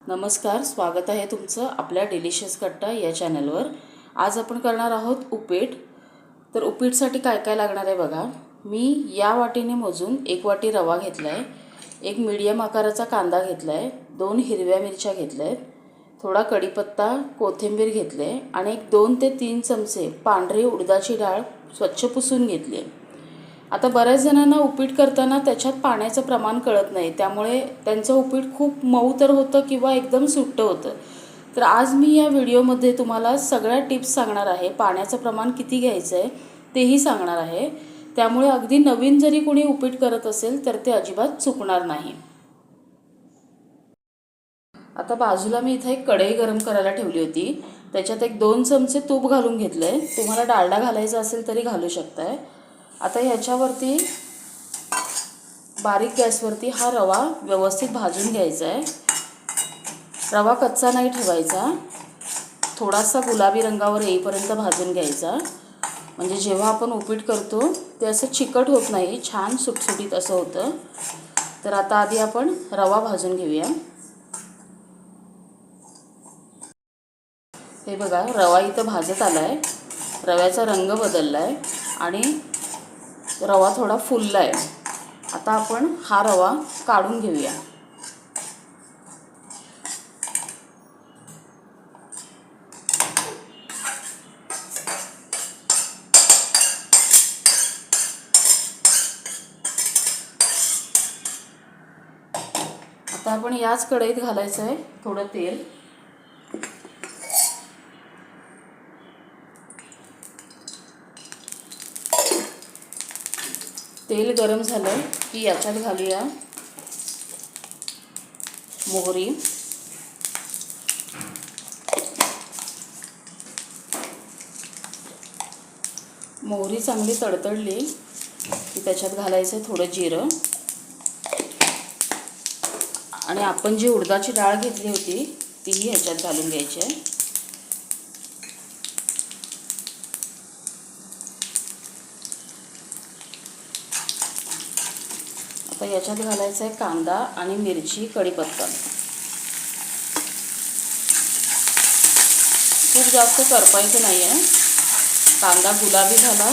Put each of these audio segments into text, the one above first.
नमस्कार, स्वागत आहे तुमचं आपल्या डिलिशियस कट्टा या चॅनलवर। आज आपण करणार आहोत उपीट। तर उपीटसाठी काय काय लागणार आहे बघा। मी या वाटीने मोजून 1 वाटी रवा घेतला आहे, एक मीडियम आकाराचा कांदा घेतला आहे, 2 हिरव्या मिरच्या घेतल्या आहेत, थोडा कढीपत्ता, कोथिंबीर घेतले आणि एक 2 ते 3 चमचे पांढरी उडदाची डाळ स्वच्छ पुसून घेतली आहे। आता बऱ्याच जणांना उपीट करताना त्याच्यात पाण्याचं प्रमाण कळत नाही, त्यामुळे त्यांचं उपीट खूप मऊ तर होतं किंवा एकदम सुट्ट होतं। तर आज मी या व्हिडिओमध्ये तुम्हाला सगळ्या टिप्स सांगणार आहे। पाण्याचं प्रमाण किती घ्यायचं आहे तेही सांगणार आहे, त्यामुळे अगदी नवीन जरी कोणी उपीट करत असेल तर ते अजिबात चुकणार नाही। आता बाजूला मी इथे एक कढई गरम करायला ठेवली होती, त्याच्यात एक 2 चमचे तूप घालून घेतले। तुम्हाला डालडा घालायचा असेल तरी घालू शकताय। आता ह्याच्यावरती बारीक गॅसवरती हा रवा व्यवस्थित भाजून घ्यायचा आहे। रवा कच्चा नाही ठेवायचा, थोडासा गुलाबी रंगावर येईपर्यंत भाजून घ्यायचा, म्हणजे जेव्हा आपण उपीट करतो ते असं चिकट होत नाही, छान सुटसुटीत असं होतं। तर आता आधी आपण रवा भाजून घेऊया। हे बघा, रवा इथं भाजत आलाय, रव्याचा रंग बदललाय आणि रवा थोडा फुललाय। आता आपण हा रवा काढून घेऊया। आता आपण याच कढईत घालायचं आहे थोडं तेल। तेल गरम झालं की याच्यात घालूया मोहरी, मोहरी चांगली तडतडली की त्याच्यात घालायचं थोडं जिरं आणि आपण जी उडदाची डाळ घेतली होती तीही ह्याच्यात घालून घ्यायची आहे। आता याच्यात घालायचा आहे कांदा आणि मिरची, कढीपत्ता। खूप जास्त करपायचं नाही आहे, कांदा गुलाबी झाला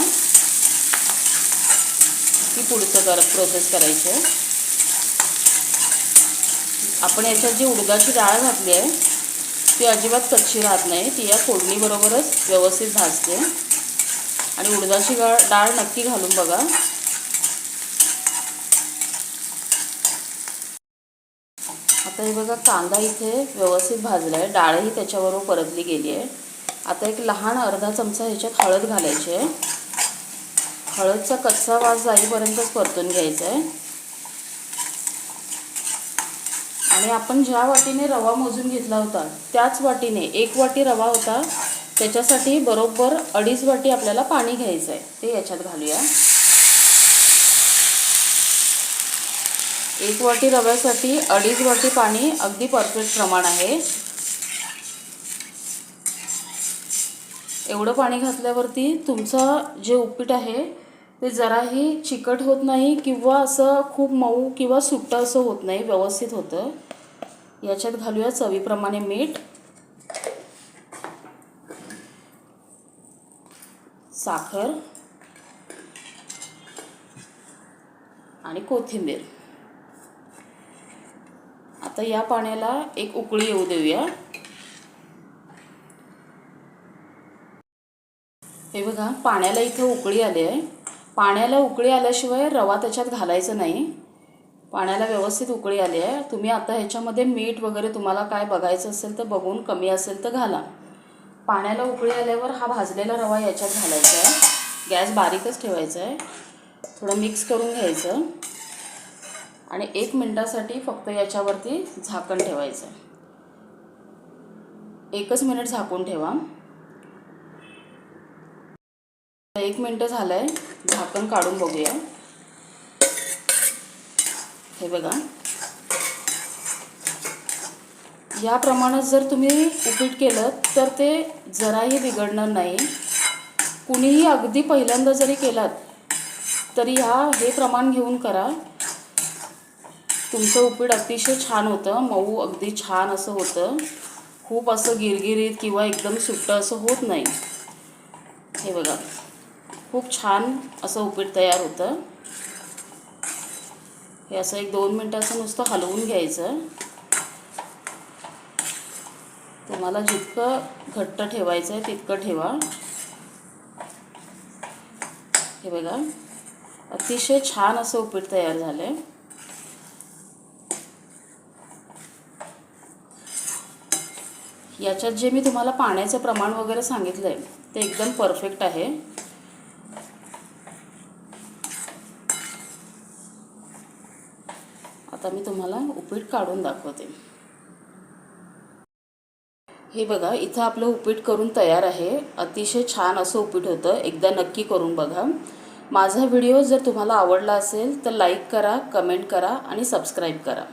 की पुढचं प्रोसेस करायची आहे। आपण याच्यात जी उडदाची डाळ घातली आहे ती अजिबात कच्ची राहत नाही, ती या फोडणीबरोबरच व्यवस्थित भाजते। आणि उडदाची डाळ नक्की घालून बघा। आता हे बघा, कांदा इथे व्यवस्थित भाजला आहे, डाळही त्याच्याबरोबर परतली गेली आहे। आता एक लहान अर्धा चमचा ह्याच्यात हळद घालायची आहे। हळदचा कच्चा वास जाईपर्यंतच परतून घ्यायचा आहे। आणि आपण ज्या वाटीने रवा मोजून घेतला होता त्याच वाटीने 1 वाटी रवा होता, त्याच्यासाठी बरोबर 2.5 वाटी आपल्याला पाणी घ्यायचं आहे, ते याच्यात घालूया। 1 वाटी रव्यासाठी 2.5 वाटी पाणी अगदी परफेक्ट प्रमाण आहे। एवढं पाणी घातल्यावरती तुमचं जे उपीट आहे ते जराही चिकट होत नाही किंवा असं खूप मऊ किंवा सुट्टं असं होत नाही, व्यवस्थित होतं। याच्यात घालूया चवीप्रमाणे मीठ, साखर आणि कोथिंबीर। आता या पाण्याला एक उकळी येऊ देऊया। हे बघा, पाण्याला इथं उकळी आली आहे। पाण्याला उकळी आल्याशिवाय रवा त्याच्यात घालायचं नाही। पाण्याला व्यवस्थित उकळी आली आहे। तुम्ही आता ह्याच्यामध्ये मीठ वगैरे तुम्हाला काय बघायचं असेल तर बघून, कमी असेल तर घाला। पाण्याला उकळी आल्यावर हा भाजलेला रवा याच्यात घालायचा आहे। गॅस बारीकच ठेवायचा आहे, थोडं मिक्स करून घ्यायचं आणि 1 मिनिटासाठी फक्त याच्यावरती झाकण ठेवायचं आहे। 1च मिनिट झाकून ठेवा। 1 मिनिट झालंय, झाकण काढून बघूया। हे बघा, या प्रमाणात जर तुम्ही उपीट केलं तर ते जराही बिघडणार नाही। कुणीही अगदी पहिल्यांदा जरी केलात तरी हे प्रमाण घेऊन करा, तुमचं उपीट अतिशय छान होतं, मऊ अगदी छान असं होतं. खूप असं गिरगिरीत किंवा एकदम सुट्टं असं होत नाही. हे बघा, खूप छान असं उपीट तयार होतं. हे असं 1-2 मिनटं असं नुसतं हलवून घ्यायचं. तुम्हाला जितकं घट्ट ठेवायचं आहे तितकं ठेवा. हे बघा, अतिशय छान असं उपीट तयार झालं आहे. याच्यात जे मी तुम्हाला पाण्याचं प्रमाण वगैरे सांगितलं आहे ते एकदम परफेक्ट आहे. आता मी तुम्हाला उपीट काढून दाखवते. हे बघा, इथं आपलं उपीट करून तयार आहे. अतिशय छान असं उपीट होतं. एकदा नक्की करून बघा. माझा व्हिडिओ जर तुम्हाला आवडला असेल तर लाईक करा, कमेंट करा आणि सबस्क्राईब करा.